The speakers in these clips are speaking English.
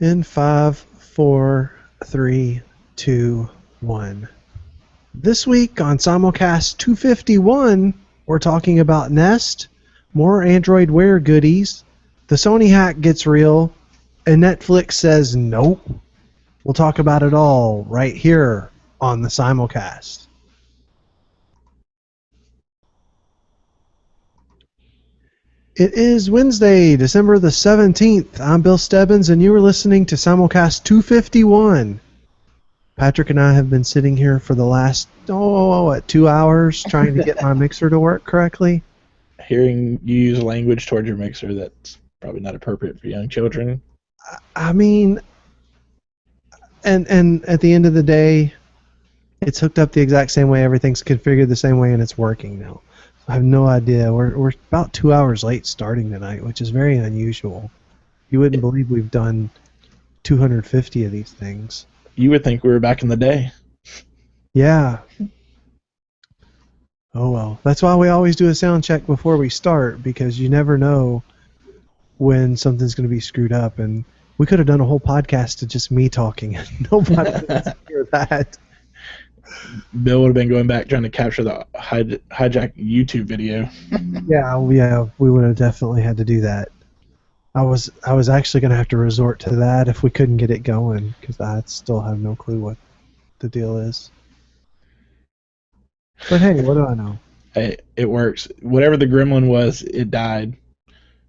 In 5, 4, 3, 2, 1. This week on Simulcast 251, we're talking about Nest, more Android Wear goodies, the Sony hack gets real, and Netflix says nope. We'll talk about it all right here on the Simulcast. It is Wednesday, December the 17th. I'm Bill Stebbins, and you are listening to Simulcast 251. Patrick and I have been sitting here for the last, 2 hours trying to get my mixer to work correctly. Hearing you use language towards your mixer that's probably not appropriate for young children. I mean, and at the end of the day, it's hooked up the exact same way, everything's configured the same way, and it's working now. I have no idea. We're about 2 hours late starting tonight, which is very unusual. You wouldn't believe we've done 250 of these things. You would think we were back in the day. Yeah. Oh well. That's why we always do a sound check before we start, because you never know when something's going to be screwed up. And we could have done a whole podcast to just me talking, and nobody would hear that. Bill would have been going back trying to capture the hijack YouTube video. Yeah, we would have definitely had to do that. I was actually going to have to resort to that if we couldn't get it going, because I still have no clue what the deal is. But hey, what do I know? Hey, it works. Whatever the gremlin was, it died.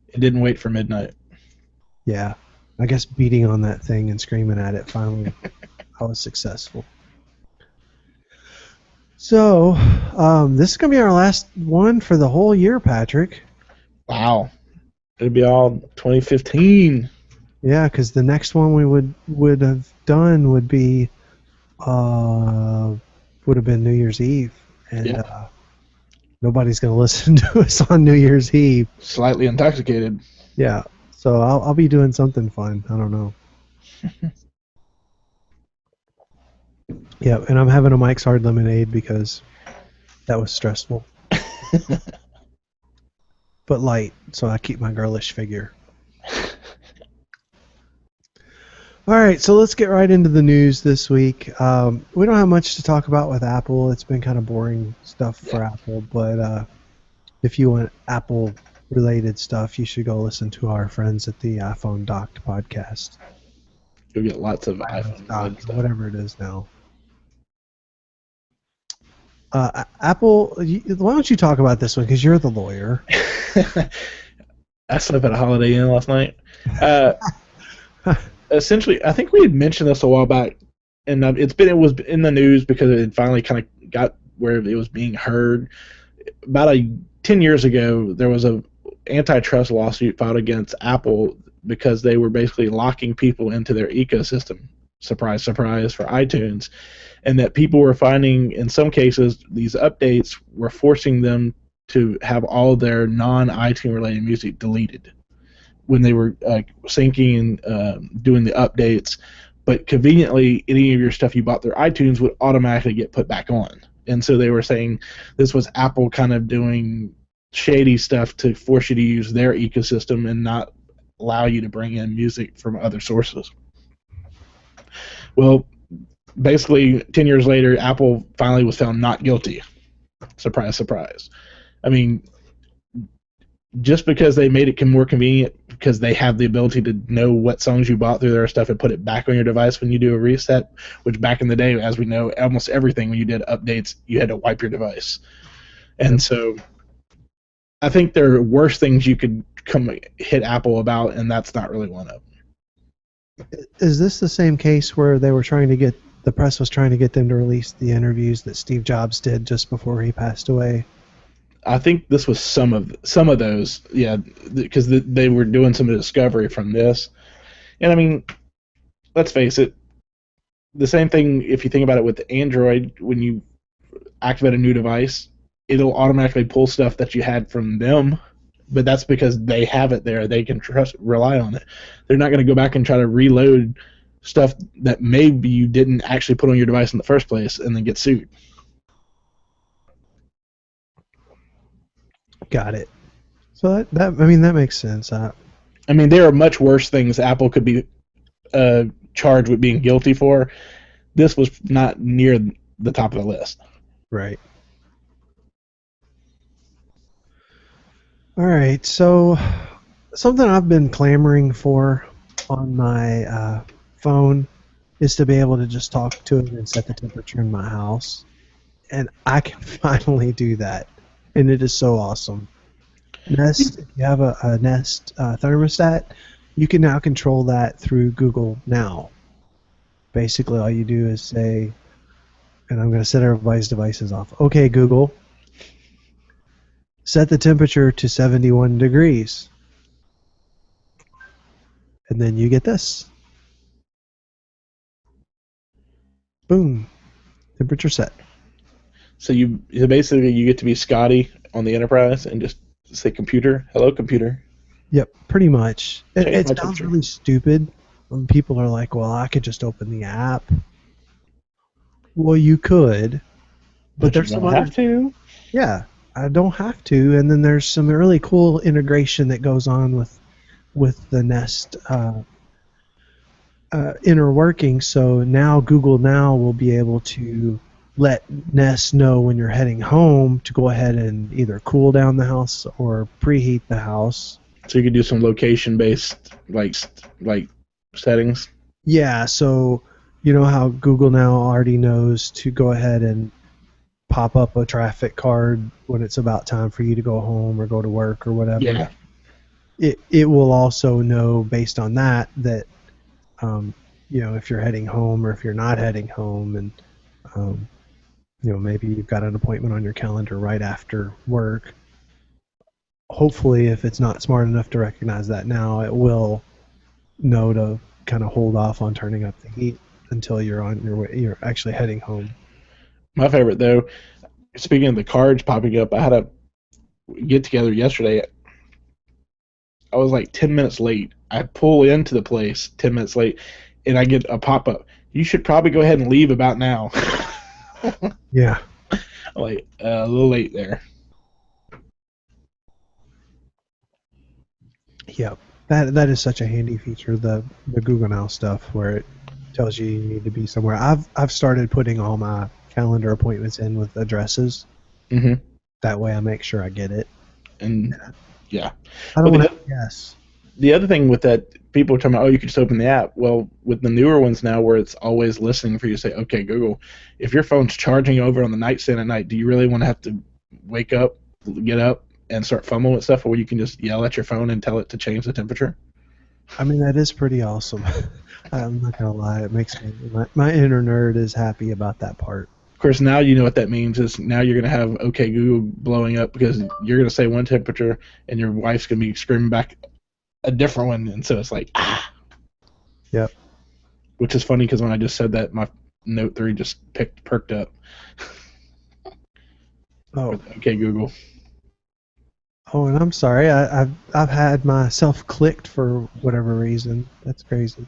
It didn't wait for midnight. Yeah, I guess beating on that thing and screaming at it, finally I was successful. So, this is going to be our last one for the whole year, Patrick. Wow. It'll be all 2015. Yeah, because the next one we would have done would be would have been New Year's Eve, and nobody's going to listen to us on New Year's Eve. Slightly intoxicated. Yeah, so I'll be doing something fun. I don't know. Yeah, and I'm having a Mike's Hard Lemonade because that was stressful. But light, so I keep my girlish figure. Alright, so let's get right into the news this week. We don't have much to talk about with Apple. It's been kind of boring stuff for Apple, but if you want Apple-related stuff, you should go listen to our friends at the iPhone Docked podcast. You'll get lots of iPhone Docked, whatever it is now. Apple, why don't you talk about this one, because you're the lawyer. I slept at a Holiday Inn last night. Essentially, I think we had mentioned this a while back, and it was in the news because it had finally kind of got where it was being heard. About 10 years ago, there was a antitrust lawsuit filed against Apple because they were basically locking people into their ecosystem. Surprise, surprise, for iTunes. And that people were finding, in some cases, these updates were forcing them to have all their non-iTunes related music deleted when they were syncing and doing the updates. But conveniently, any of your stuff you bought through iTunes would automatically get put back on. And so they were saying this was Apple kind of doing shady stuff to force you to use their ecosystem and not allow you to bring in music from other sources. Well, basically, 10 years later, Apple finally was found not guilty. Surprise, surprise. I mean, just because they made it more convenient because they have the ability to know what songs you bought through their stuff and put it back on your device when you do a reset, which back in the day, as we know, almost everything when you did updates, you had to wipe your device. And so I think there are worse things you could come hit Apple about, and that's not really one of them. Is this the same case where they were trying to get, the press was trying to get them to release the interviews that Steve Jobs did just before he passed away? I think this was some of those, yeah, because they were doing some discovery from this. And I mean, let's face it, the same thing if you think about it with Android, when you activate a new device, it'll automatically pull stuff that you had from them, but that's because they have it there. They can rely on it. They're not going to go back and try to reload stuff that maybe you didn't actually put on your device in the first place and then get sued. Got it. So that makes sense. I mean, there are much worse things Apple could be charged with being guilty for, this was not near the top of the list. Right. All right, so something I've been clamoring for on my phone is to be able to just talk to it and set the temperature in my house. And I can finally do that. And it is so awesome. Nest, if you have a Nest thermostat, you can now control that through Google Now. Basically, all you do is say, and I'm going to set everybody's devices off. Okay, Google, set the temperature to 71 degrees. And then you get this. Boom. Temperature set. So basically you get to be Scotty on the Enterprise and just say, computer, hello, computer. Yep, pretty much. It sounds temperature. really stupid when people are like, well, I could just open the app. Well, you could. But there's you some don't other... have to. Yeah, I don't have to. And then there's some really cool integration that goes on with the Nest inner working. So now Google Now will be able to let Nest know when you're heading home to go ahead and either cool down the house or preheat the house. So you could do some location-based like settings. Yeah, so you know how Google Now already knows to go ahead and pop up a traffic card when it's about time for you to go home or go to work or whatever. Yeah. It will also know based on that if you're heading home or if you're not heading home, and maybe you've got an appointment on your calendar right after work. Hopefully, if it's not smart enough to recognize that now, it will know to kind of hold off on turning up the heat until you're on your way. You're actually heading home. My favorite, though, speaking of the cards popping up, I had a get-together yesterday. I was like 10 minutes late. I pull into the place 10 minutes late, and I get a pop-up. You should probably go ahead and leave about now. Yeah. Like, a little late there. Yep. That is such a handy feature, the Google Now stuff, where it tells you need to be somewhere. I've started putting all my calendar appointments in with addresses. Mm-hmm. That way I make sure I get it. And, yeah. I don't want to guess. The other thing with that, people are talking about, you can just open the app. Well, with the newer ones now where it's always listening for you to say, okay, Google, if your phone's charging over on the nightstand at night, do you really want to have to wake up, get up, and start fumbling with stuff, or you can just yell at your phone and tell it to change the temperature? I mean, that is pretty awesome. I'm not going to lie. It makes me, my inner nerd is happy about that part. Of course, now you know what that means is now you're going to have, okay, Google blowing up because you're going to say one temperature and your wife's going to be screaming back a different one, and so it's like, ah. Yep. Which is funny because when I just said that, my Note 3 just perked up. Oh. Okay, Google. Oh, and I'm sorry. I've had myself clicked for whatever reason. That's crazy.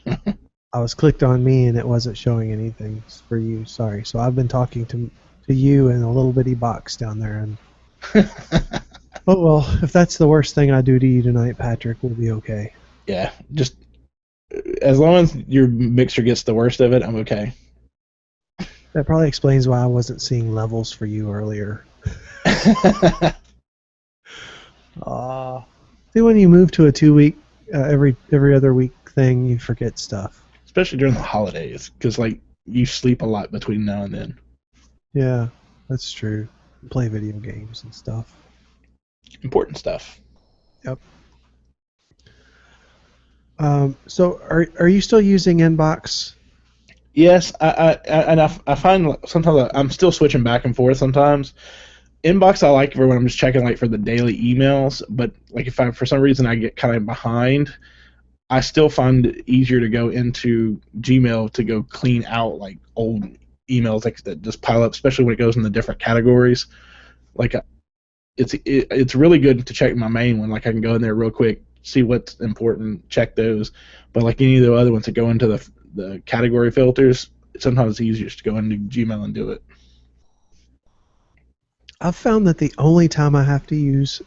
I was clicked on me and it wasn't showing anything for you. Sorry. So I've been talking to you in a little bitty box down there, and oh well, if that's the worst thing I do to you tonight, Patrick, we'll be okay. Yeah, just as long as your mixer gets the worst of it, I'm okay. That probably explains why I wasn't seeing levels for you earlier. See, when you move to a 2-week, every other week thing, you forget stuff. Especially during the holidays, because like you sleep a lot between now and then. Yeah, that's true. Play video games and stuff. Important stuff. Yep. So are you still using Inbox? Yes, I find sometimes I'm still switching back and forth sometimes. Inbox I like for when I'm just checking like for the daily emails, but like if for some reason I get kind of behind, I still find it easier to go into Gmail to go clean out like old emails like that just pile up, especially when it goes in the different categories. Like it's really good to check my main one. Like I can go in there real quick, see what's important, check those. But like any of the other ones that go into the category filters, sometimes it's easier just to go into Gmail and do it. I've found that the only time I have to use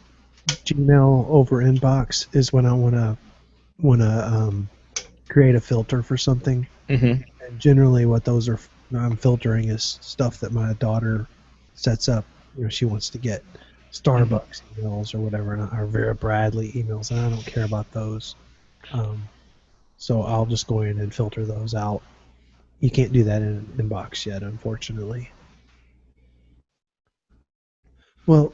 Gmail over Inbox is when I want to create a filter for something. Mm-hmm. And generally, what those are I'm filtering is stuff that my daughter sets up. She wants to get Starbucks emails or whatever, or Vera Bradley emails, and I don't care about those. So I'll just go in and filter those out. You can't do that in Inbox yet, unfortunately. Well,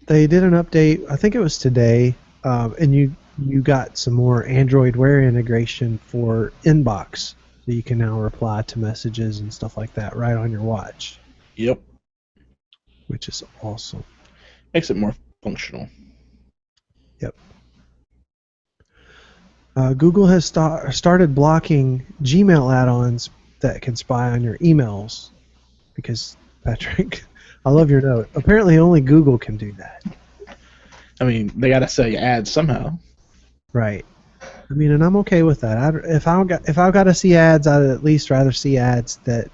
they did an update. I think it was today, and you got some more Android Wear integration for Inbox, so you can now reply to messages and stuff like that right on your watch. Yep. Which is awesome. Makes it more functional. Yep. Google has started blocking Gmail add-ons that can spy on your emails. Because, Patrick, I love your note. Apparently only Google can do that. I mean, they got to sell you ads somehow. Right. I mean, and I'm okay with that. If I've got to see ads, I'd at least rather see ads that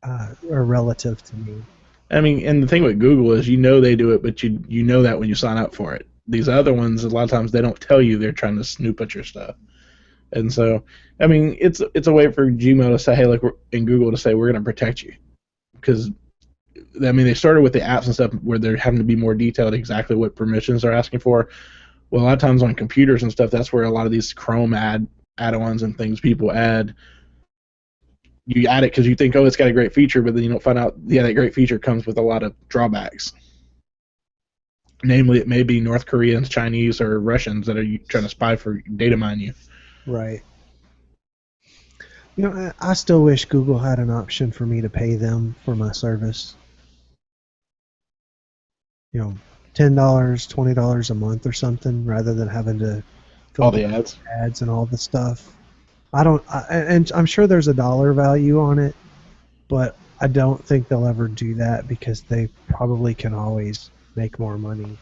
are relative to me. I mean, and the thing with Google is they do it, but you know that when you sign up for it. These other ones, a lot of times they don't tell you they're trying to snoop at your stuff. And so, I mean, it's a way for Gmail to say, hey, look, and Google to say, we're going to protect you. Because, I mean, they started with the apps and stuff where they're having to be more detailed exactly what permissions they're asking for. Well, a lot of times on computers and stuff, that's where a lot of these Chrome add-ons and things people add. You add it because you think, oh, it's got a great feature, but then you don't find out, yeah, that great feature comes with a lot of drawbacks. Namely, it may be North Koreans, Chinese, or Russians that are trying to spy for data mine you. Right. I still wish Google had an option for me to pay them for my service. $10, $20 a month or something, rather than having to fill all the ads and all the stuff. And I'm sure there's a dollar value on it, but I don't think they'll ever do that because they probably can always make more money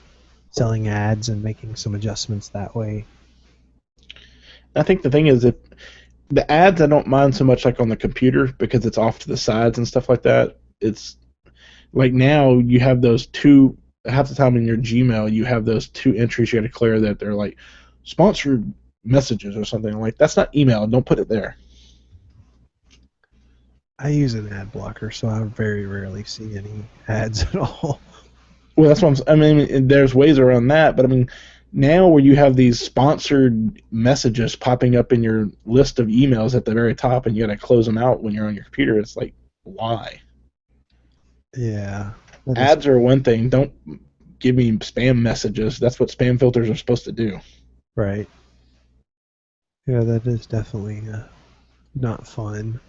selling ads and making some adjustments that way. I think the thing is, if the ads I don't mind so much like on the computer because it's off to the sides and stuff like that. It's like now you have those two, half the time in your Gmail you have those two entries you got to clear that they're like sponsored messages or something. I'm like, that's not email, don't put it there. I use an ad blocker, so I very rarely see any ads at all. Well, that's what I mean, there's ways around that, but I mean, now where you have these sponsored messages popping up in your list of emails at the very top and you got to close them out when you're on your computer, it's like, why? Yeah. Ads are one thing. Don't give me spam messages. That's what spam filters are supposed to do. Right. Yeah, that is definitely not fun.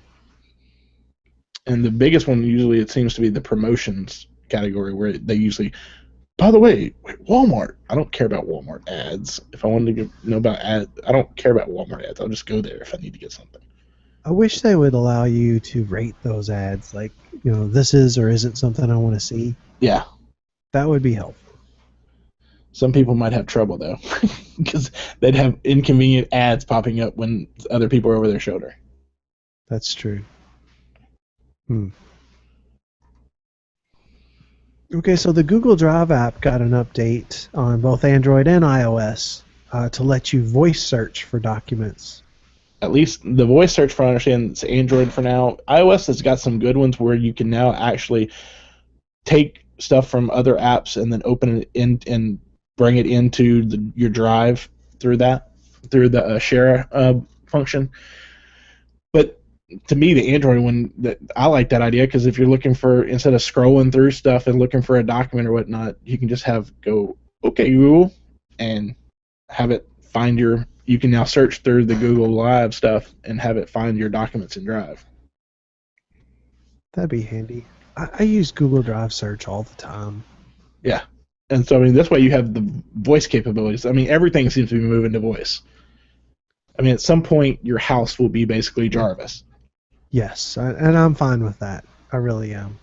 And the biggest one usually it seems to be the promotions category where they usually, by the way, Walmart. I don't care about Walmart ads. If I wanted to know about ads, I don't care about Walmart ads. I'll just go there if I need to get something. I wish they would allow you to rate those ads, like, this is or isn't something I want to see. Yeah. That would be helpful. Some people might have trouble, though, because they'd have inconvenient ads popping up when other people are over their shoulder. That's true. Okay, so the Google Drive app got an update on both Android and iOS to let you voice search for documents. At least the voice search for I understand it's Android for now. iOS has got some good ones where you can now actually take stuff from other apps and then open it in and bring it into your drive through the share function. But to me, the Android one, I like that idea because if you're looking for, instead of scrolling through stuff and looking for a document or whatnot, you can just go, okay, Google, and have it find you can now search through the Google Live stuff and have it find your documents in Drive. That'd be handy. I use Google Drive search all the time. Yeah. And so, I mean, this way you have the voice capabilities. I mean, everything seems to be moving to voice. I mean, at some point, your house will be basically Jarvis. Yes, and I'm fine with that. I really am.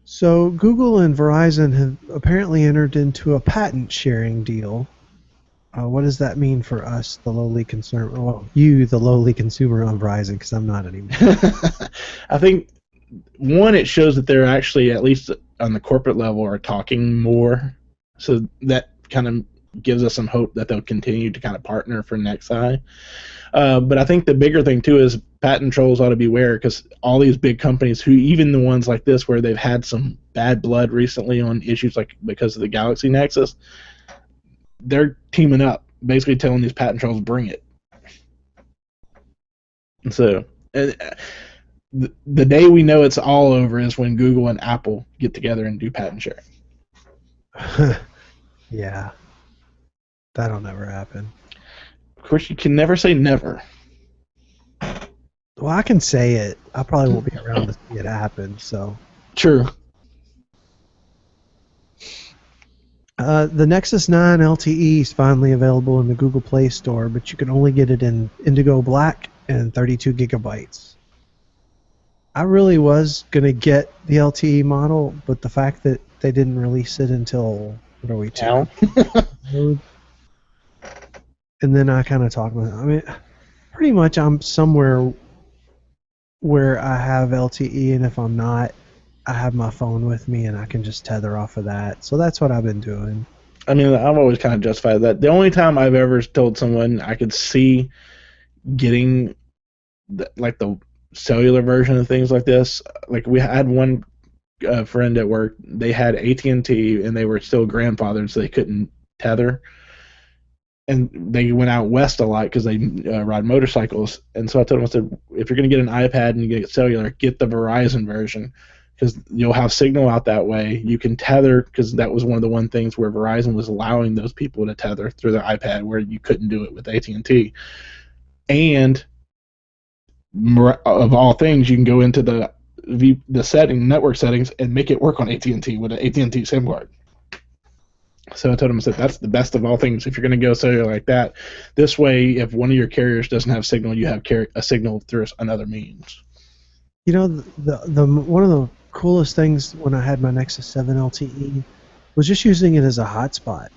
So Google and Verizon have apparently entered into a patent sharing deal. What does that mean for us, the lowly consumer? Well, you, the lowly consumer on Verizon, because I'm not anymore. I think, one, it shows that they're actually, at least on the corporate level, are talking more. So that kind of gives us some hope that they'll continue to kind of partner for Nexi. But I think the bigger thing too is patent trolls ought to beware, because all these big companies, who even the ones like this where they've had some bad blood recently on issues like because of the Galaxy Nexus, they're teaming up, basically telling these patent trolls, bring it. And so the day we know it's all over is when Google and Apple get together and do patent sharing. Yeah, that'll never happen. Of course, you can never say never. Well, I can say it. I probably won't be around to see it happen. So True. The Nexus 9 LTE is finally available in the Google Play Store, but you can only get it in Indigo Black and 32 gigabytes. I really was going to get the LTE model, but the fact that they didn't release it until, what are we, Now? And then I kind of talked about it. I mean, pretty much I'm somewhere where I have LTE, and if I'm not, I have my phone with me and I can just tether off of that. So that's what I've been doing. I mean, I've always kind of justified that. The only time I've ever told someone I could see getting the cellular version of things like this, like we had one friend at work, they had AT&T and they were still grandfathered, so they couldn't tether. And they went out west a lot because they ride motorcycles. And so I told them, I said, if you're going to get an iPad and you get cellular, get the Verizon version, because you'll have signal out that way. You can tether, because that was one of the things where Verizon was allowing those people to tether through their iPad, where you couldn't do it with AT&T. And of all things, you can go into the network settings and make it work on AT&T with an AT&T SIM card. So I told him, I said, that's the best of all things if you're going to go cellular like that. This way, if one of your carriers doesn't have signal, you have a signal through another means. You know, the one of the coolest things when I had my Nexus 7 LTE was just using it as a hotspot.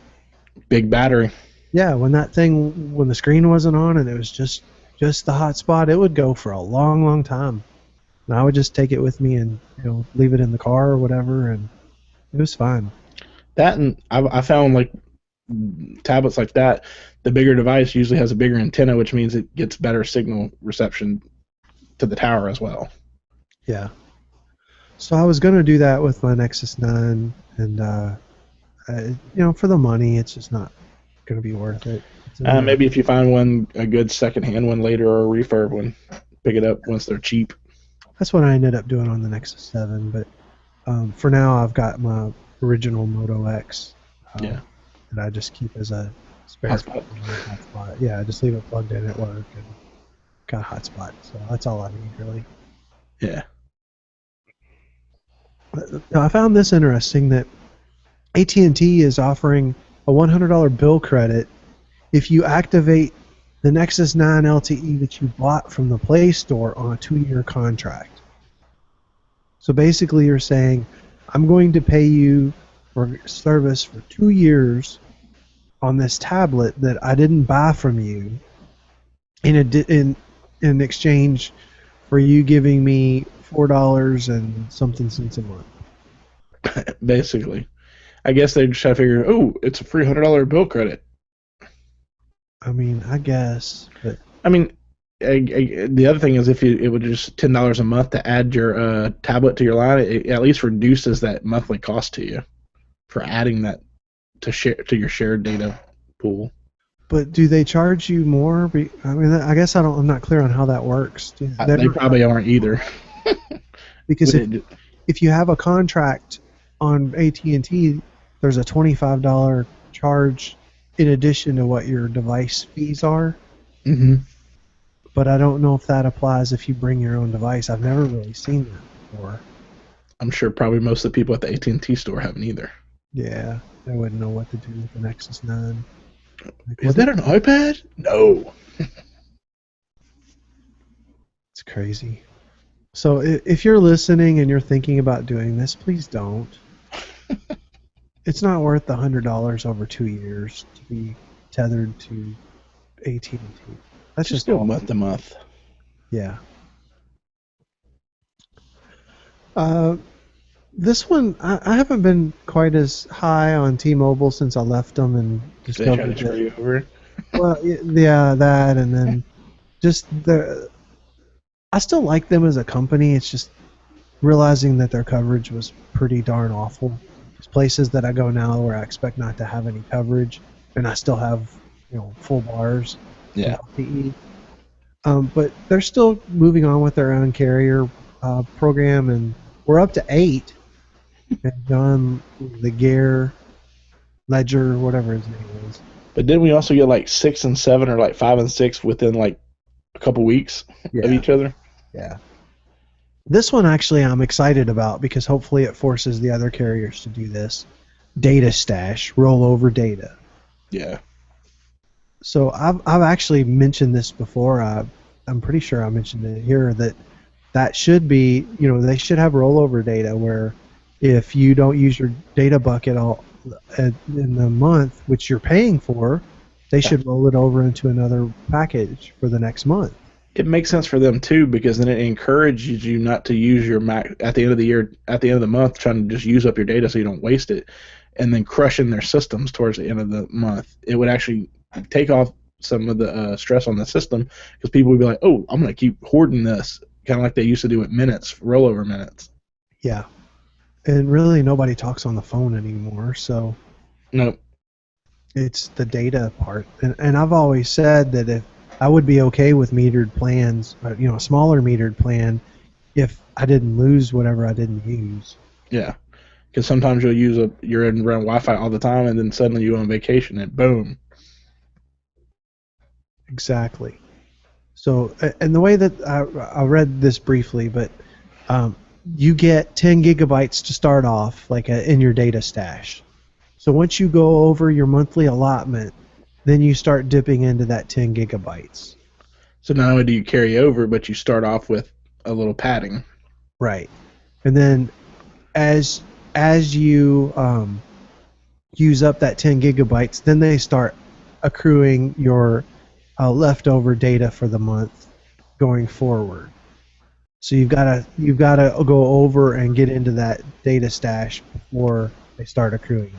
Big battery. Yeah, when the screen wasn't on and it was just the hotspot, it would go for a long, long time. And I would just take it with me and leave it in the car or whatever, and it was fine. That, and I found like tablets like that, the bigger device usually has a bigger antenna, which means it gets better signal reception to the tower as well. Yeah. So I was going to do that with my Nexus 9, and for the money, it's just not going to be worth it. Maybe if you find a good secondhand one later, or a refurb one, pick it up once they're cheap. That's what I ended up doing on the Nexus 7, but for now I've got my original Moto X that I just keep as a spare hotspot. Yeah, I just leave it plugged in at work and got a hotspot. So that's all I need, really. Yeah. I found this interesting, that AT&T is offering a $100 bill credit if you activate the Nexus 9 LTE that you bought from the Play Store on a 2-year contract. So basically you're saying, I'm going to pay you for service for 2 years on this tablet that I didn't buy from you in exchange for you giving me $4 and something cents a month. Basically. I guess they just try to figure, it's a free $100 bill credit. I mean, I guess, but I mean, the other thing is, if it would just $10 a month to add your tablet to your line, it at least reduces that monthly cost to you for adding that to your shared data pool. But do they charge you more? I mean, I guess I'm not clear on how that works. They probably aren't either. Because if you have a contract on AT&T, there's a $25 charge in addition to what your device fees are. Mm-hmm. But I don't know if that applies if you bring your own device. I've never really seen that before. I'm sure probably most of the people at the AT&T store haven't either. Yeah, I wouldn't know what to do with the Nexus 9. Is that an iPad? No. It's crazy. So if you're listening and you're thinking about doing this, please don't. It's not worth the $100 over 2 years to be tethered to AT&T. That's just go month to month. Yeah. This one, I haven't been quite as high on T-Mobile since I left them and They try to discovered screw that. you over. Well, yeah, that, and then just the. I still like them as a company. It's just realizing that their coverage was pretty darn awful. There's places that I go now where I expect not to have any coverage, and I still have, full bars of Yeah. LTE. But they're still moving on with their Uncarrier program, and we're up to 8. And John the Gare Ledger, whatever his name is. But didn't we also get like 6 and 7 or like 5 and 6 within like a couple weeks of Yeah, each other? yeah. This one actually I'm excited about because hopefully it forces the other carriers to do this. Data stash, rollover data. Yeah. So I've actually mentioned this before. I'm pretty sure I mentioned it here that should be, they should have rollover data where if you don't use your data bucket all in the month, which you're paying for, they should roll it over into another package for the next month. It makes sense for them too because then it encourages you not to use your Mac at the end of the year, at the end of the month, trying to just use up your data so you don't waste it, and then crushing their systems towards the end of the month. It would actually take off some of the stress on the system because people would be like, "Oh, I'm going to keep hoarding this," kind of like they used to do with minutes, rollover minutes. Yeah, and really nobody talks on the phone anymore, so No, it's the data part. And I've always said that if I would be okay with metered plans, a smaller metered plan, if I didn't lose whatever I didn't use. yeah, because sometimes you're in around Wi-Fi all the time, and then suddenly you're on vacation and boom. Exactly. So, and the way that I read this briefly, but you get 10 gigabytes to start off, like in your data stash. So once you go over your monthly allotment, then you start dipping into that 10 gigabytes. So not only do you carry over, but you start off with a little padding. Right. And then as you use up that 10 gigabytes, then they start accruing your leftover data for the month going forward. So you've got to go over and get into that data stash before they start accruing.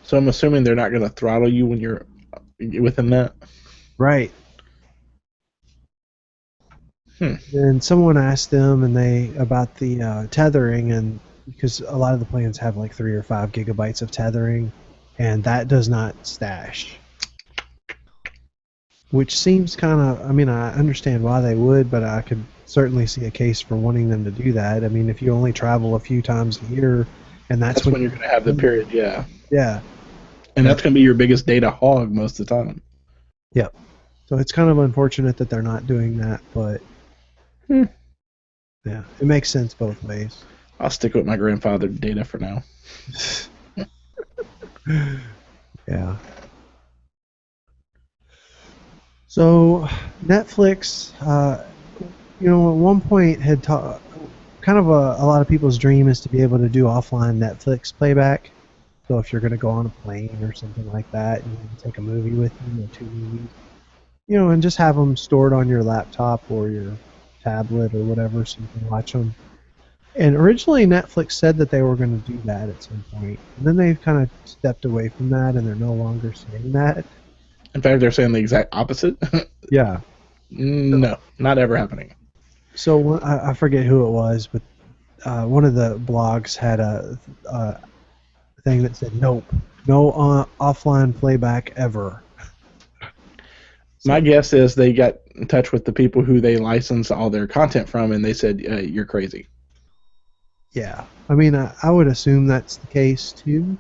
So I'm assuming they're not going to throttle you when you're within that. Right. And someone asked them about the tethering, and because a lot of the plans have like 3 or 5 gigabytes of tethering, and that does not stash. Which seems kind of, I mean, I understand why they would, but I could certainly see a case for wanting them to do that. I mean, if you only travel a few times a year, and That's when you're going to have the period, yeah. Yeah. And that's going to be your biggest data hog most of the time. Yep. So it's kind of unfortunate that they're not doing that, but yeah, it makes sense both ways. I'll stick with my grandfather's data for now. Yeah. So Netflix, at one point had kind of a lot of people's dream is to be able to do offline Netflix playback. So if you're going to go on a plane or something like that, and you can take a movie with you or 2 movies, and just have them stored on your laptop or your tablet or whatever so you can watch them. And originally Netflix said that they were going to do that at some point. And then they've kind of stepped away from that and they're no longer saying that. In fact, they're saying the exact opposite. Yeah. No, not ever happening. So I forget who it was, but one of the blogs had a thing that said, nope, no offline playback ever. My guess is they got in touch with the people who they license all their content from, and they said, you're crazy. Yeah. I mean, I would assume that's the case, too.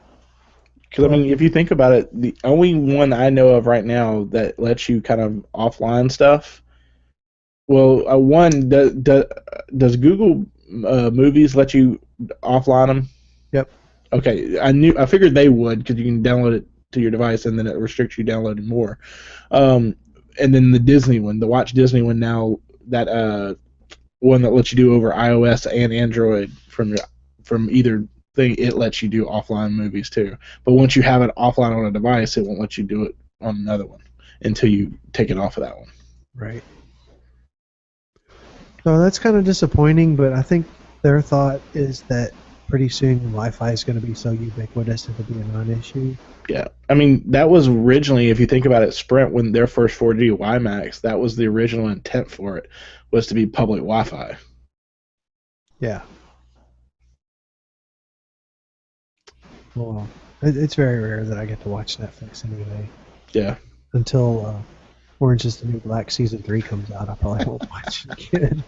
Because, I mean, if you think about it, the only one I know of right now that lets you kind of offline stuff, well, does Google Movies let you offline them? Yep. Okay, I figured they would because you can download it to your device and then it restricts you downloading more. And then the Disney one, the Watch Disney one now, that one that lets you do over iOS and Android from either thing, it lets you do offline movies too. But once you have it offline on a device, it won't let you do it on another one until you take it off of that one. Right. So that's kind of disappointing, but I think their thought is that pretty soon Wi-Fi is going to be so ubiquitous it'll be a non-issue. Yeah, I mean that was originally, if you think about it, Sprint when their first 4G WiMAX, that was the original intent for it, was to be public Wi-Fi. Yeah. Well, it's very rare that I get to watch Netflix anyway. Yeah. Until Orange is the New Black season 3 comes out, I probably won't watch it again.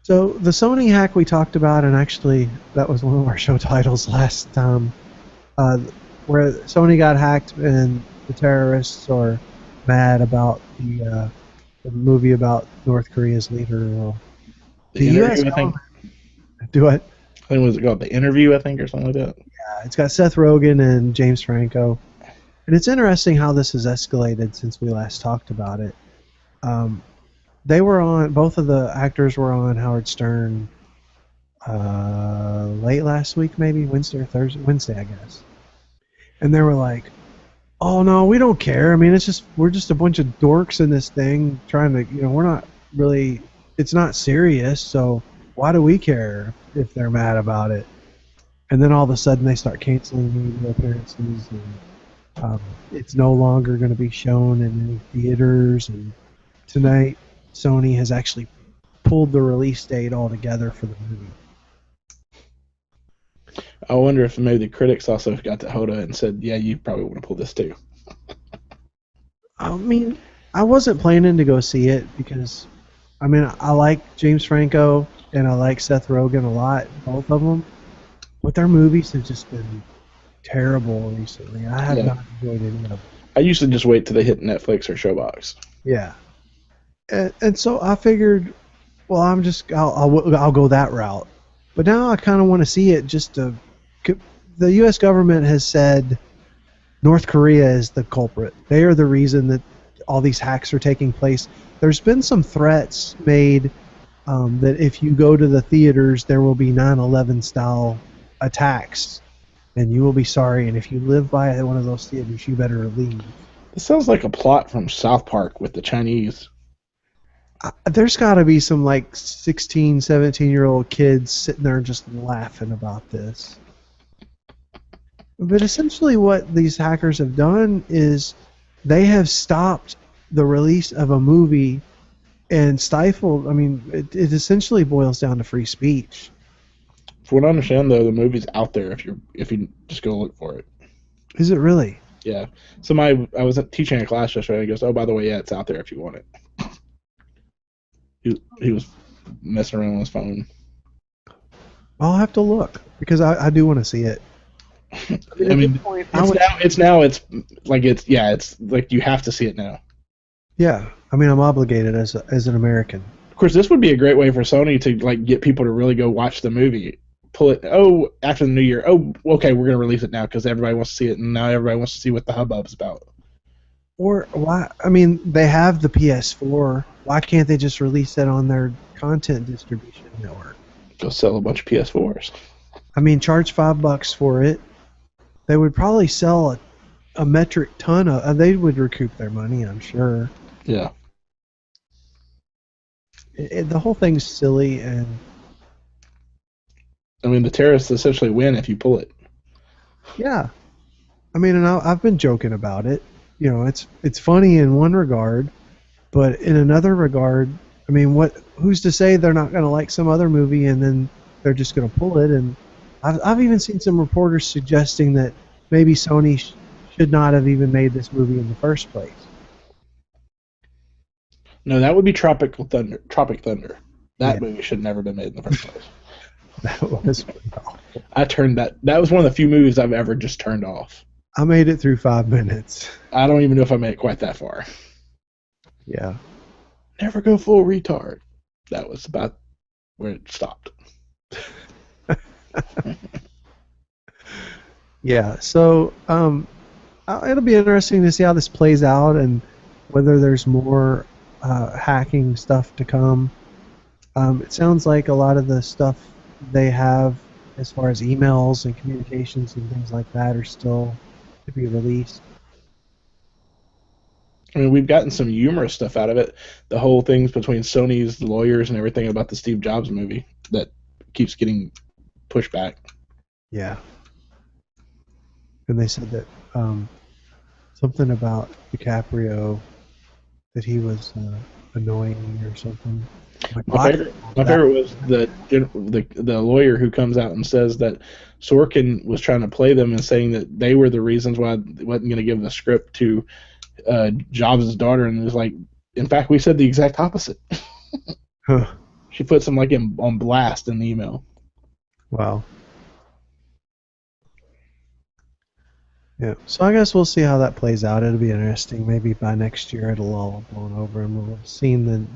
So the Sony hack we talked about, and actually that was one of our show titles last time, where Sony got hacked and the terrorists are mad about the movie about North Korea's leader. The interview, I think. Do what? I think, was it called The Interview, I think, or something like that? Yeah, it's got Seth Rogen and James Franco. And it's interesting how this has escalated since we last talked about it. They were on, both of the actors were on Howard Stern late last week, maybe Wednesday or Thursday, Wednesday, I guess. And they were like, "Oh no, we don't care. I mean, we're just a bunch of dorks in this thing trying to, we're not really, it's not serious, so why do we care if they're mad about it?" And then all of a sudden they start canceling media appearances, and it's no longer going to be shown in any theaters. And tonight, Sony has actually pulled the release date altogether for the movie. I wonder if maybe the critics also got to hold of it and said, "Yeah, you probably want to pull this too." I mean, I wasn't planning to go see it because, I mean, I like James Franco and I like Seth Rogen a lot, both of them. But their movies have just been terrible recently. I have not enjoyed any of them. I usually just wait till they hit Netflix or Showbox. Yeah. And so I figured, well, I'll go that route. But now I kind of want to see it just to. The U.S. government has said North Korea is the culprit. They are the reason that all these hacks are taking place. There's been some threats made that if you go to the theaters, there will be 9/11 style attacks, and you will be sorry. And if you live by one of those theaters, you better leave. This sounds like a plot from South Park with the Chinese. There's got to be some like 16, 17-year-old kids sitting there just laughing about this. But essentially what these hackers have done is they have stopped the release of a movie and stifled, I mean, it essentially boils down to free speech. From what I understand, though, the movie's out there if you just go look for it. Is it really? Yeah. I was teaching a class yesterday, and he goes, "Oh, by the way, yeah, it's out there if you want it." He was messing around on his phone. I'll have to look because I do want to see it. I mean, it's like you have to see it now. Yeah, I mean, I'm obligated as an American. Of course, this would be a great way for Sony to like get people to really go watch the movie. Pull it. Oh, after the new year. Oh, okay, we're gonna release it now because everybody wants to see it, and now everybody wants to see what the hubbub's about. Or why? I mean, they have the PS4. Why can't they just release that on their content distribution network? Go sell a bunch of PS4s. I mean, charge $5 for it. They would probably sell a metric ton of. They would recoup their money, I'm sure. Yeah. The whole thing's silly, and I mean, the terrorists essentially win if you pull it. Yeah, I mean, and I've been joking about it. It's funny in one regard, but in another regard, I mean, who's to say they're not going to like some other movie and then they're just going to pull it? And I've even seen some reporters suggesting that maybe Sony should not have even made this movie in the first place. No, that would be Tropic Thunder. That movie should have never been made in the first place. That was pretty awful. I turned that. That was one of the few movies I've ever just turned off. I made it through 5 minutes. I don't even know if I made it quite that far. Yeah. Never go full retard. That was about where it stopped. Yeah. So it'll be interesting to see how this plays out and whether there's more hacking stuff to come. It sounds like a lot of the stuff they have as far as emails and communications and things like that are still to be released. I mean, we've gotten some humorous stuff out of it. The whole things between Sony's lawyers and everything about the Steve Jobs movie that keeps getting pushed back. Yeah. And they said that something about DiCaprio, that he was annoying or something. Like, My favorite was the lawyer who comes out and says that Sorkin was trying to play them and saying that they were the reasons why he wasn't going to give the script to Jobs' daughter, and it was like, in fact, we said the exact opposite. Huh. She puts him like on blast in the email. Wow. Yeah. So I guess we'll see how that plays out. It'll be interesting. Maybe by next year it'll all blown over and we'll have seen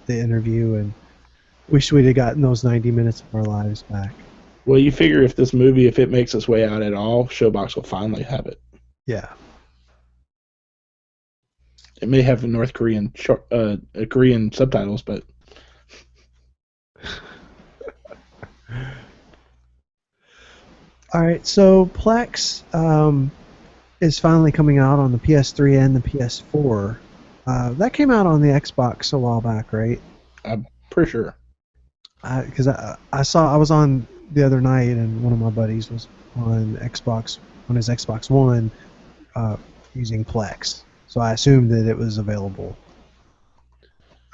the interview and wish we'd have gotten those 90 minutes of our lives back. Well, you figure if this movie, if it makes its way out at all, Showbox will finally have it. Yeah. It may have North Korean Korean subtitles, but all right. So Plex is finally coming out on the PS3 and the PS4. That came out on the Xbox a while back, right? I'm pretty sure. Because I was on the other night and one of my buddies was on his Xbox One using Plex. So I assumed that it was available.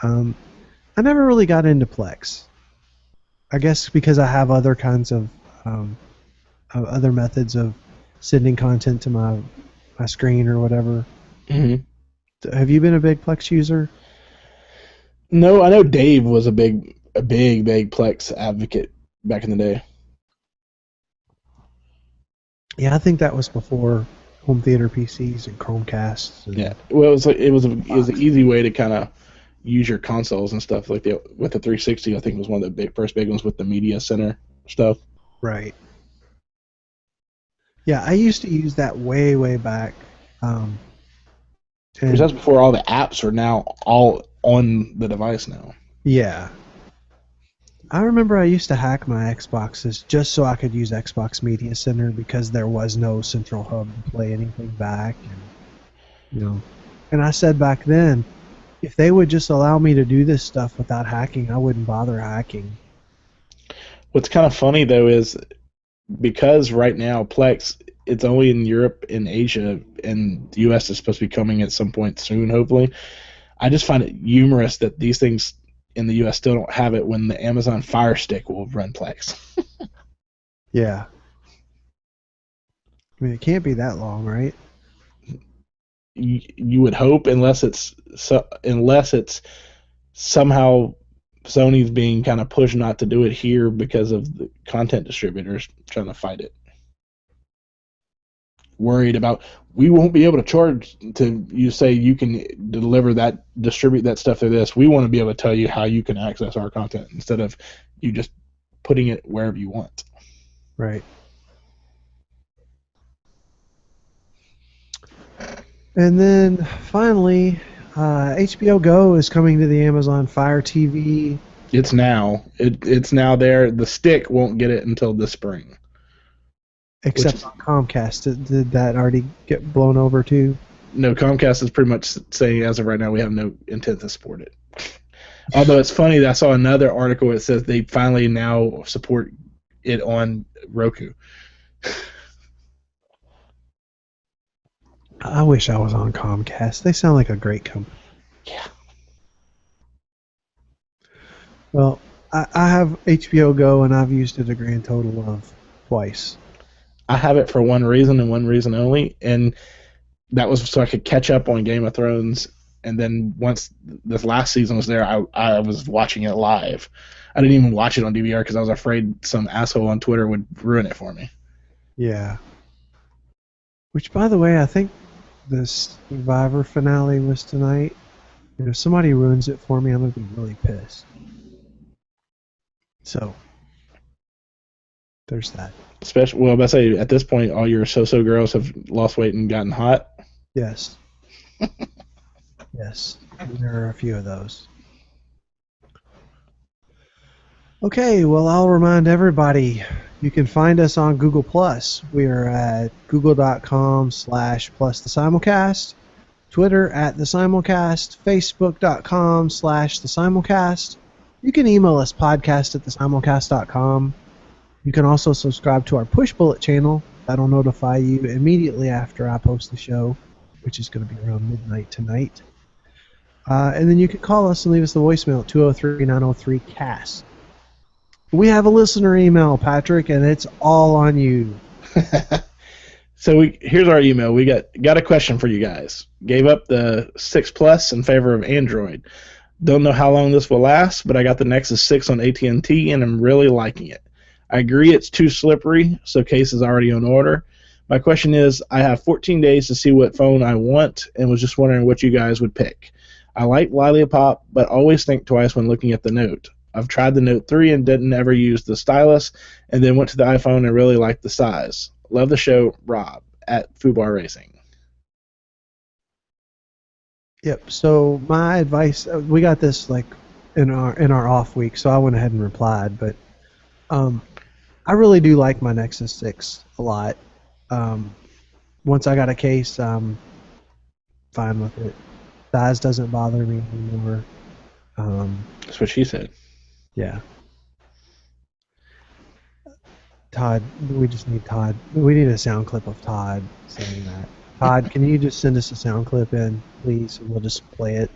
I never really got into Plex. I guess because I have other kinds of other methods of sending content to my screen or whatever. Mm-hmm. Have you been a big Plex user? No, I know Dave was a big Plex advocate back in the day. Yeah, I think that was before home theater PCs and Chromecasts. And yeah, well, it was an easy way to kind of use your consoles and stuff with the 360. I think was one of the first big ones with the media center stuff. Right. Yeah, I used to use that way back. Because that's before all the apps are now all on the device now. Yeah. I remember I used to hack my Xboxes just so I could use Xbox Media Center because there was no central hub to play anything back. And I said back then, if they would just allow me to do this stuff without hacking, I wouldn't bother hacking. What's kind of funny, though, is because right now Plex, it's only in Europe and Asia, and the U.S. is supposed to be coming at some point soon, hopefully. I just find it humorous that these things in the U.S. still don't have it when the Amazon Fire Stick will run Plex. Yeah. I mean, it can't be that long, right? You would hope, unless it's somehow Sony's being kind of pushed not to do it here because of the content distributors trying to fight it. Worried about we won't be able to charge to you say you can distribute that stuff through this. We want to be able to tell you how you can access our content instead of you just putting it wherever you want. Right. And then finally, HBO Go is coming to the Amazon Fire TV. It's now there. The stick won't get it until this spring. Except on Comcast. Did that already get blown over too? No, Comcast is pretty much saying as of right now we have no intent to support it. Although it's funny that I saw another article that says they finally now support it on Roku. I wish I was on Comcast. They sound like a great company. Yeah. Well, I have HBO Go and I've used it a grand total of twice. I have it for one reason and one reason only, and that was so I could catch up on Game of Thrones. And then once this last season was there, I was watching it live. I didn't even watch it on DVR because I was afraid some asshole on Twitter would ruin it for me. Yeah. Which, by the way, I think the Survivor finale was tonight. And if somebody ruins it for me, I'm going to be really pissed. So, there's that. Especially, well, I say at this point, all your so-so girls have lost weight and gotten hot. Yes. Yes. There are a few of those. Okay, well, I'll remind everybody, you can find us on Google+. We are at google.com/plus the Simulcast. Twitter at the Simulcast, Facebook.com/the Simulcast. You can email us podcast at thesimulcast.com. You can also subscribe to our Push Bullet channel. That'll notify you immediately after I post the show, which is going to be around midnight tonight. And then you can call us and leave us the voicemail at 203-903-CAST. We have a listener email, Patrick, and it's all on you. So here's our email. We got a question for you guys. Gave up the 6 Plus in favor of Android. Don't know how long this will last, but I got the Nexus 6 on AT&T, and I'm really liking it. I agree it's too slippery, so case is already on order. My question is, I have 14 days to see what phone I want, and was just wondering what you guys would pick. I like Lollipop, but always think twice when looking at the Note. I've tried the Note 3 and didn't ever use the stylus, and then went to the iPhone and really liked the size. Love the show, Rob, at Fubar Racing. Yep. So my advice, we got this like in our off week, so I went ahead and replied. But I really do like my Nexus 6 a lot. Once I got a case, I'm fine with it. Size doesn't bother me anymore. That's what she said. Yeah. Todd, we just need Todd. We need a sound clip of Todd saying that. Todd, can you just send us a sound clip in, please, and we'll just play it?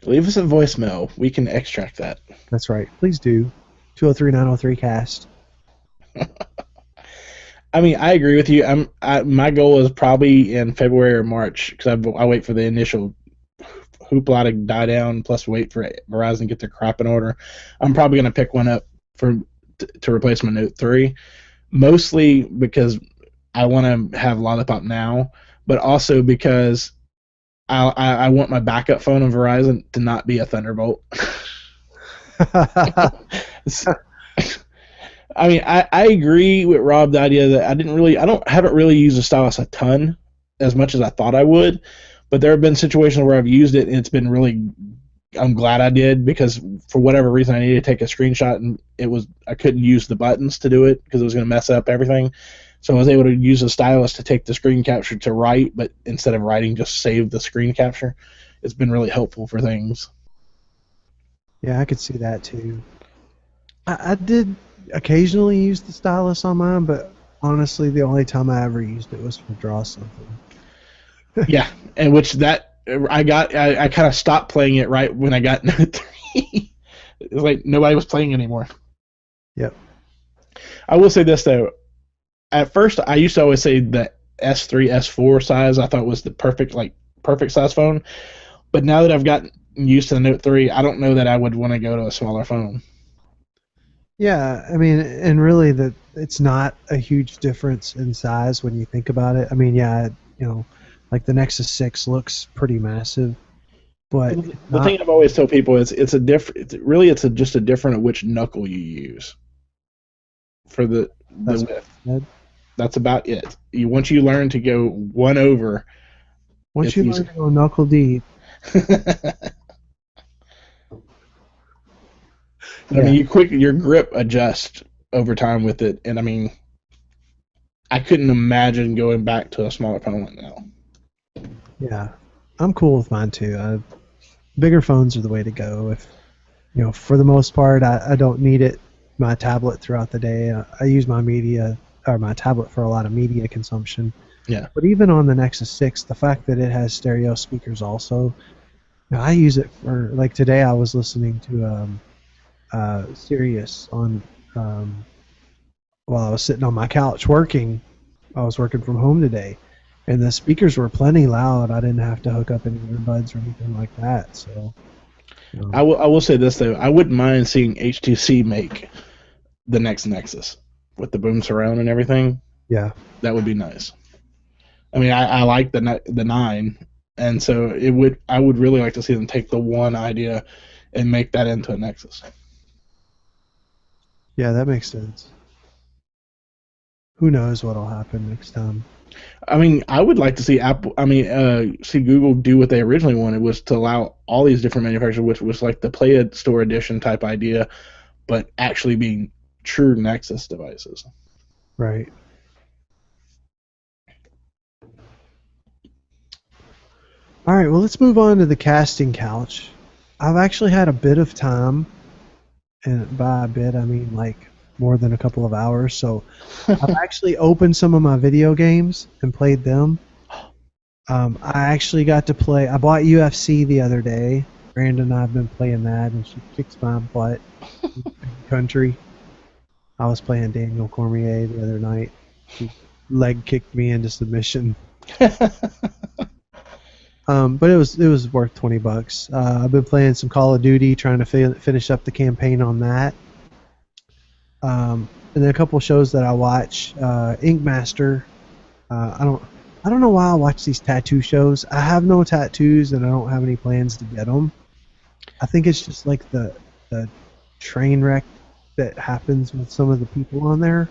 Leave us a voicemail. We can extract that. That's right. Please do. 203-903-CAST. I mean, I agree with you. My goal is probably in February or March, because I wait for the initial hoopla to die down, plus wait for Verizon to get their crap in order. I'm probably going to pick one up to replace my Note 3, mostly because I want to have Lollipop now, but also because I want my backup phone on Verizon to not be a Thunderbolt. I mean, I agree with Rob, the idea that I haven't really used the stylus a ton, as much as I thought I would, but there have been situations where I've used it and it's been really, I'm glad I did, because for whatever reason I needed to take a screenshot and I couldn't use the buttons to do it because it was going to mess up everything. So I was able to use the stylus to take the screen capture to write, but instead of writing, just save the screen capture. It's been really helpful for things. Yeah, I could see that too. I did occasionally use the stylus on mine, but honestly, the only time I ever used it was to draw something. Yeah, and I kind of stopped playing it right when I got Note 3. It was like nobody was playing anymore. Yep. I will say this though. At first, I used to always say the S3, S4 size I thought was the perfect size phone. But now that I've gotten used to the Note 3, I don't know that I would want to go to a smaller phone. Yeah, I mean, and really, it's not a huge difference in size when you think about it. I mean, yeah, like the Nexus 6 looks pretty massive, but the thing I've always told people is it's just a different which knuckle you use for the width. That's about it. Once you learn to go one over. Once you learn to go knuckle deep. I mean, your grip adjusts over time with it, and I mean, I couldn't imagine going back to a smaller phone like now. Yeah, I'm cool with mine too. Bigger phones are the way to go. If for the most part, I don't need it. My tablet throughout the day. I use my tablet for a lot of media consumption. Yeah. But even on the Nexus 6, the fact that it has stereo speakers also, I use it for, like today I was listening to Sirius on while I was sitting on my couch working. I was working from home today, and the speakers were plenty loud. I didn't have to hook up any earbuds or anything like that. So I will say this though, I wouldn't mind seeing HTC make the next Nexus with the boom surround and everything. Yeah, that would be nice. I mean, I like the 9, and so I would really like to see them take the one idea and make that into a Nexus. Yeah, that makes sense. Who knows what'll happen next time? I mean, I would like to see see Google do what they originally wanted, was to allow all these different manufacturers, which was like the Play Store Edition type idea, but actually being true Nexus devices. Right. All right, well, let's move on to the casting couch. I've actually had a bit of time, and by a bit, I mean like more than a couple of hours. So I've actually opened some of my video games and played them. I actually got to play. I bought UFC the other day. Brandon and I have been playing that, and she kicks my butt. Country. I was playing Daniel Cormier the other night. He leg kicked me into submission. But it was worth $20. I've been playing some Call of Duty, trying to finish up the campaign on that. And then a couple shows that I watch. Ink Master. I don't know why I watch these tattoo shows. I have no tattoos, and I don't have any plans to get them. I think it's just like the train wreck that happens with some of the people on there.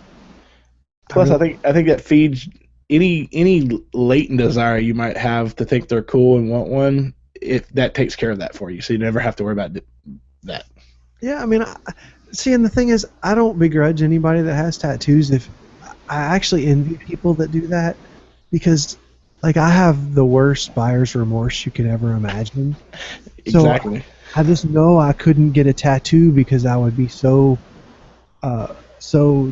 Plus, I think that feeds any latent desire you might have to think they're cool and want one. If that takes care of that for you, so you never have to worry about that. Yeah, I mean, see, and the thing is, I don't begrudge anybody that has tattoos. If I actually envy people that do that, because like I have the worst buyer's remorse you could ever imagine. Exactly. So I just know I couldn't get a tattoo because I would be so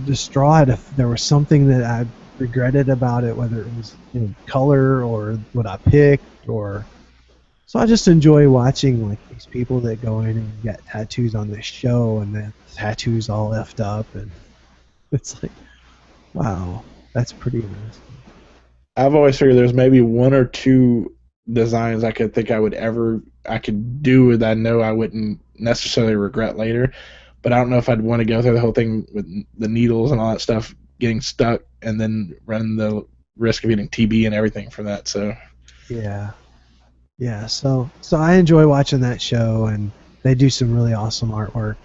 distraught if there was something that I regretted about it, whether it was color or what I picked, or so I just enjoy watching like these people that go in and get tattoos on this show, and the tattoos all effed up, and it's like, wow, that's pretty nice. I've always figured there's maybe one or two designs I could think I could do that I know I wouldn't necessarily regret later, but I don't know if I'd want to go through the whole thing with the needles and all that stuff getting stuck and then running the risk of getting TB and everything from that. So yeah. So I enjoy watching that show, and they do some really awesome artwork,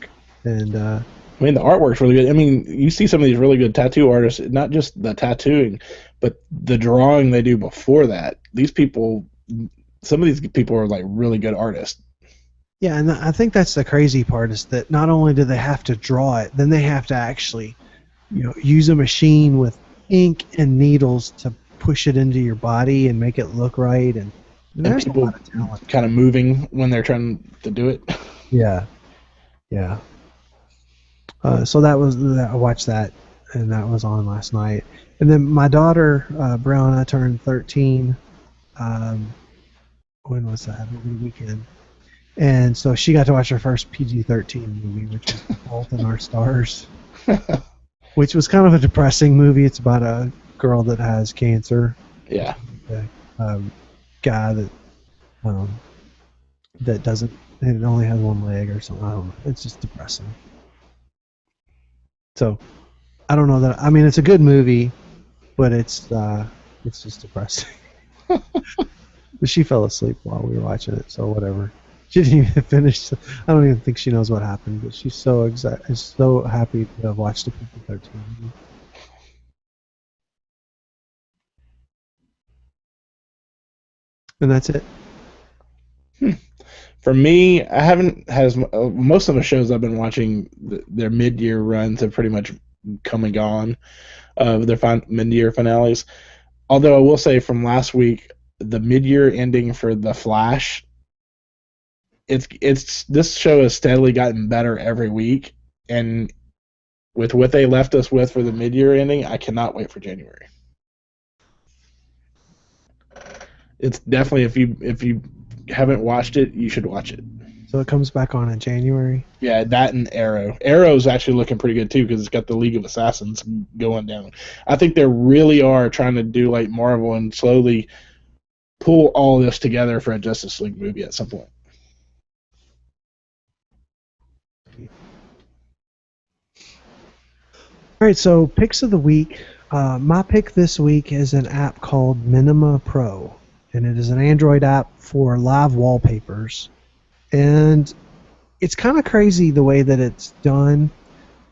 and I mean, the artwork's really good. I mean, you see some of these really good tattoo artists, not just the tattooing, but the drawing they do before that. Some of these people are like really good artists. yeah, and I think that's the crazy part, is that not only do they have to draw it, then they have to actually, use a machine with ink and needles to push it into your body and make it look right, and there's people a lot of talent. kind of moving when they're trying to do it. Yeah. So I watched that, and that was on last night. And then my daughter, Brianna, turned 13. When was that? Over the weekend. And so she got to watch her first PG-13 movie, which was Fault in Our Stars, which was kind of a depressing movie. It's about a girl that has cancer. Yeah. A guy that doesn't, it only has one leg or something. I don't know. It's just depressing. So I don't know that. I mean, it's a good movie, but it's just depressing. But she fell asleep while we were watching it, so whatever. She didn't even finish. I don't even think she knows what happened, but she's so happy to have watched the PG-13 movie. And that's it. For me, I haven't has most of the shows I've been watching. Their mid-year runs have pretty much come and gone. Their mid-year finales. Although I will say from last week, the mid-year ending for The Flash, it's this show has steadily gotten better every week, and with what they left us with for the mid-year ending, I cannot wait for January. It's definitely, if you haven't watched it, you should watch it. So it comes back on in January. Yeah, that and Arrow. Arrow's actually looking pretty good too because it's got the League of Assassins going down. I think they really are trying to do like Marvel and slowly pull all this together for a Justice League movie at some point. All right, so picks of the week. My pick this week is an app called Minima Pro, and it is an Android app for live wallpapers. And it's kind of crazy the way that it's done.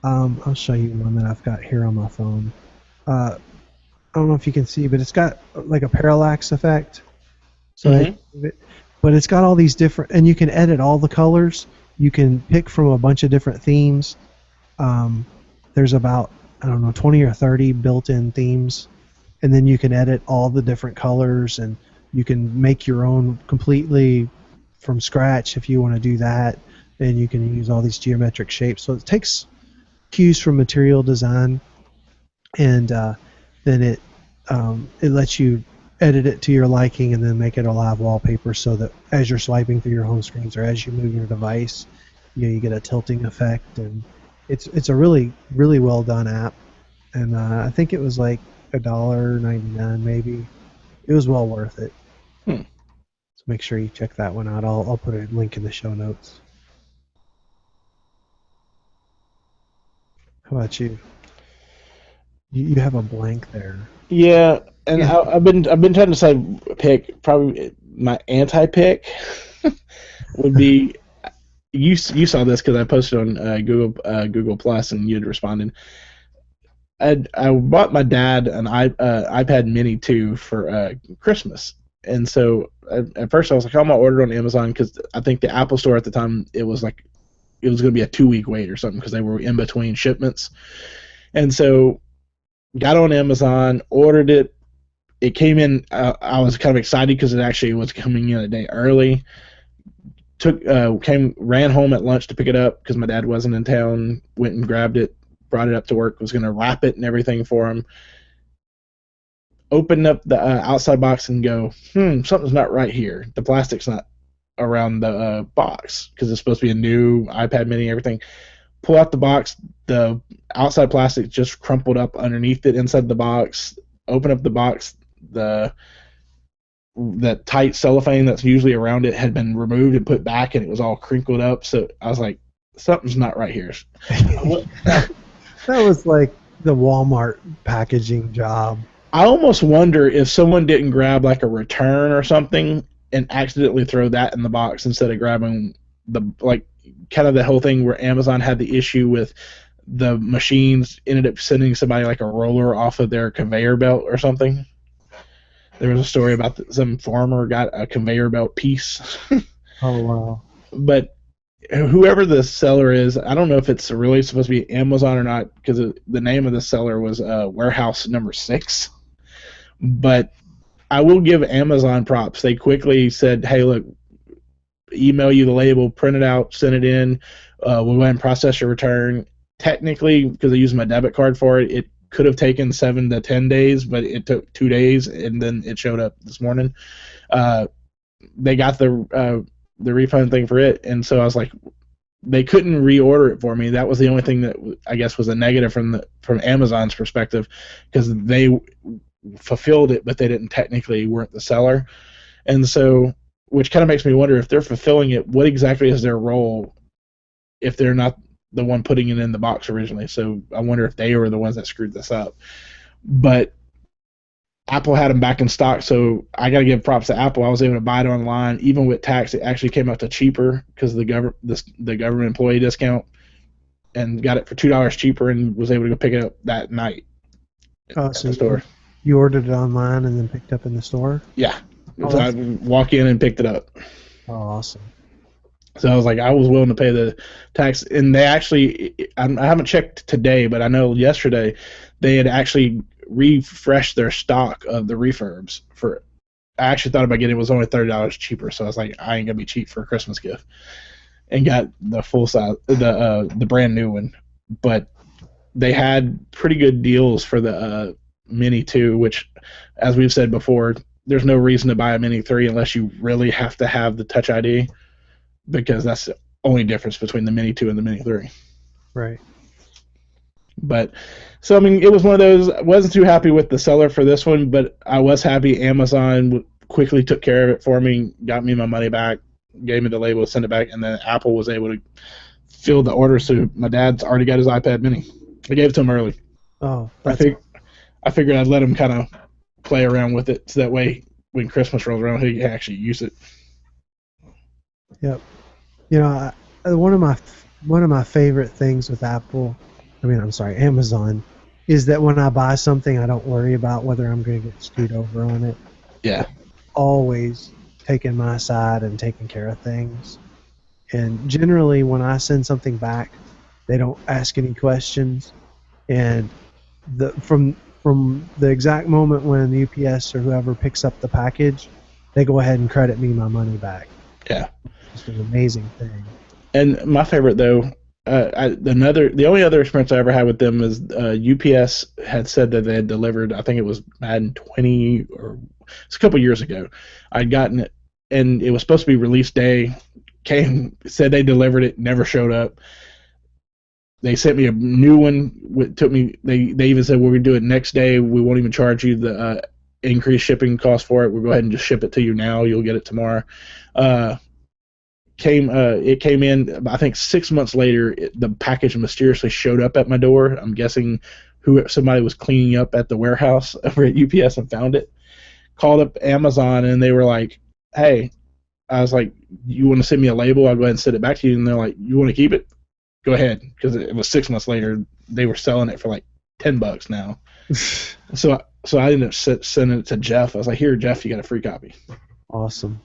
I'll show you one that I've got here on my phone. I don't know if you can see, but it's got like a parallax effect. So, but it's got all these different, and you can edit all the colors. You can pick from a bunch of different themes. There's about, I don't know, 20 or 30 built-in themes, and then you can edit all the different colors, and You can make your own completely from scratch if you want to do that, and you can use all these geometric shapes. So it takes cues from material design, and then it lets you edit it to your liking and then make it a live wallpaper, so that as you're swiping through your home screens or as you move your device, you get a tilting effect, and it's a really well done app. And I think it was like $1.99 maybe. It was well worth it. So make sure you check that one out. I'll put a link in the show notes. How about you? You have a blank there. Yeah, and I've been trying to decide pick. Probably my anti-pick would be you saw this because I posted on Google Plus and you had responded. I bought my dad an iPad Mini 2 for Christmas, and so at first I was like, "Oh, I'm gonna order it on Amazon," because I think the Apple Store at the time it was going to be a 2-week wait or something because they were in between shipments, and so got on Amazon, ordered it. It came in. I was kind of excited because it actually was coming in a day early. Ran home at lunch to pick it up because my dad wasn't in town. Went and grabbed it, brought it up to work. Was going to wrap it and everything for him. Opened up the outside box and go, something's not right here. The plastic's not around the box because it's supposed to be a new iPad Mini. Everything. Pull out the box. The outside plastic just crumpled up underneath it inside the box. Open up the box. The tight cellophane that's usually around it had been removed and put back, and it was all crinkled up. So I was like, something's not right here. That was like the Walmart packaging job. I almost wonder if someone didn't grab like a return or something and accidentally throw that in the box instead of grabbing kind of the whole thing where Amazon had the issue with the machines ended up sending somebody like a roller off of their conveyor belt or something. There was a story about some farmer got a conveyor belt piece. Oh, wow. But whoever the seller is, I don't know if it's really supposed to be Amazon or not because the name of the seller was Warehouse Number 6. But I will give Amazon props. They quickly said, hey, look, email you the label, print it out, send it in. We'll go ahead and process your return. Technically, because I used my debit card for it, it could have taken 7 to 10 days, but it took 2 days, and then it showed up this morning. They got the refund thing for it, and so I was like, they couldn't reorder it for me. That was the only thing that I guess was a negative from Amazon's perspective, because they fulfilled it, but they didn't weren't the seller, and so which kind of makes me wonder if they're fulfilling it, what exactly is their role if they're not the one putting it in the box originally. So I wonder if they were the ones that screwed this up. But Apple had them back in stock, so I got to give props to Apple. I was able to buy it online. Even with tax, it actually came out to cheaper because of the government employee discount, and got it for $2 cheaper and was able to go pick it up that night at the store. You ordered it online and then picked up in the store? Yeah. So I walk in and picked it up. Oh, awesome. So I was like, I was willing to pay the tax. And they actually, I haven't checked today, but I know yesterday they had actually refreshed their stock of the refurbs. I actually thought about getting it was only $30 cheaper. So I was like, I ain't going to be cheap for a Christmas gift. And got the full size, the brand new one. But they had pretty good deals for the Mini 2, which, as we've said before, there's no reason to buy a Mini 3 unless you really have to have the Touch ID, because that's the only difference between the Mini 2 and the Mini 3. Right. But, so, I mean, it was one of those, I wasn't too happy with the seller for this one, but I was happy Amazon quickly took care of it for me, got me my money back, gave me the label, sent it back, and then Apple was able to fill the order, so my dad's already got his iPad Mini. I gave it to him early. Oh, I figured I'd let him kind of play around with it, so that way when Christmas rolls around, he can actually use it. Yep. You know, one of my favorite things with Amazon, is that when I buy something, I don't worry about whether I'm going to get screwed over on it. Yeah. Always taking my side and taking care of things. And generally, when I send something back, they don't ask any questions. And from the exact moment when the UPS or whoever picks up the package, they go ahead and credit me my money back. Yeah. It's an amazing thing. And my favorite though, the only other experience I ever had with them is UPS had said that they had delivered. I think it was Madden 20 or it's a couple years ago. I'd gotten it, and it was supposed to be release day. Said they delivered it, never showed up. They sent me a new one. They even said we're gonna do it next day. We won't even charge you the increased shipping cost for it. We'll go ahead and just ship it to you now. You'll get it tomorrow. It came in, I think 6 months later. The package mysteriously showed up at my door. I'm guessing somebody was cleaning up at the warehouse over at UPS and found it. Called up Amazon and they were like, "Hey," I was like, "You want to send me a label? I'll go ahead and send it back to you." And they're like, "You want to keep it? Go ahead," because it was 6 months later. They were selling it for like $10 now. So I ended up sending it to Jeff. I was like, "Here, Jeff, you got a free copy." Awesome.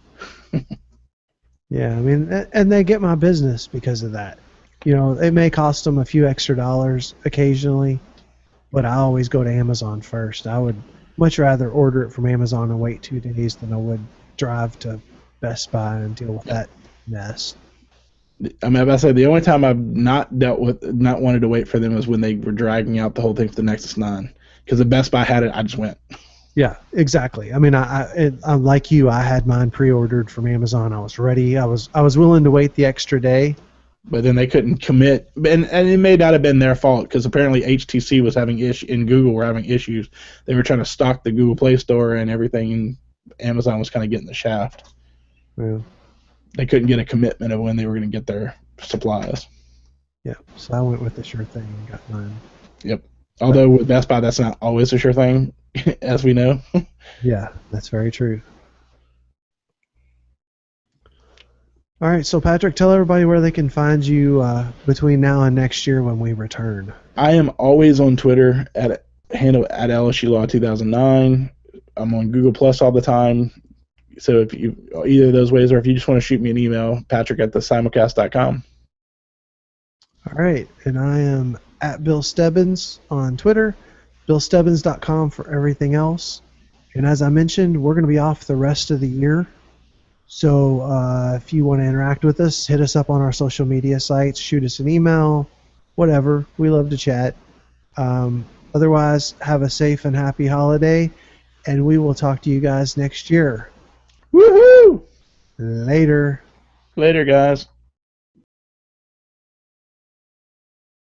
Yeah, I mean, and they get my business because of that. You know, it may cost them a few extra dollars occasionally, but I always go to Amazon first. I would much rather order it from Amazon and wait 2 days than I would drive to Best Buy and deal with that mess. I mean, I said the only time I've not wanted to wait for them was when they were dragging out the whole thing for the Nexus 9. Because the Best Buy had it, I just went. Yeah, exactly. I mean, I'm like you. I had mine pre-ordered from Amazon. I was ready. I was willing to wait the extra day. But then they couldn't commit, and it may not have been their fault because apparently HTC was having and Google were having issues. They were trying to stock the Google Play Store and everything, and Amazon was kind of getting the shaft. Yeah. They couldn't get a commitment of when they were going to get their supplies. Yeah, so I went with the sure thing and got mine. Yep. Although with Best Buy, that's not always a sure thing, as we know. Yeah, that's very true. All right, so Patrick, tell everybody where they can find you between now and next year when we return. I am always on Twitter at handle at LSU Law 2009. I'm on Google Plus all the time. So if you either of those ways, or if you just want to shoot me an email, patrick@Simulcast.com. All right, and I am at Bill Stebbins on Twitter, BillStebbins.com for everything else. And as I mentioned, we're going to be off the rest of the year. So if you want to interact with us, hit us up on our social media sites, shoot us an email, whatever. We love to chat. Otherwise, have a safe and happy holiday, and we will talk to you guys next year. Woohoo! Later. Later, guys.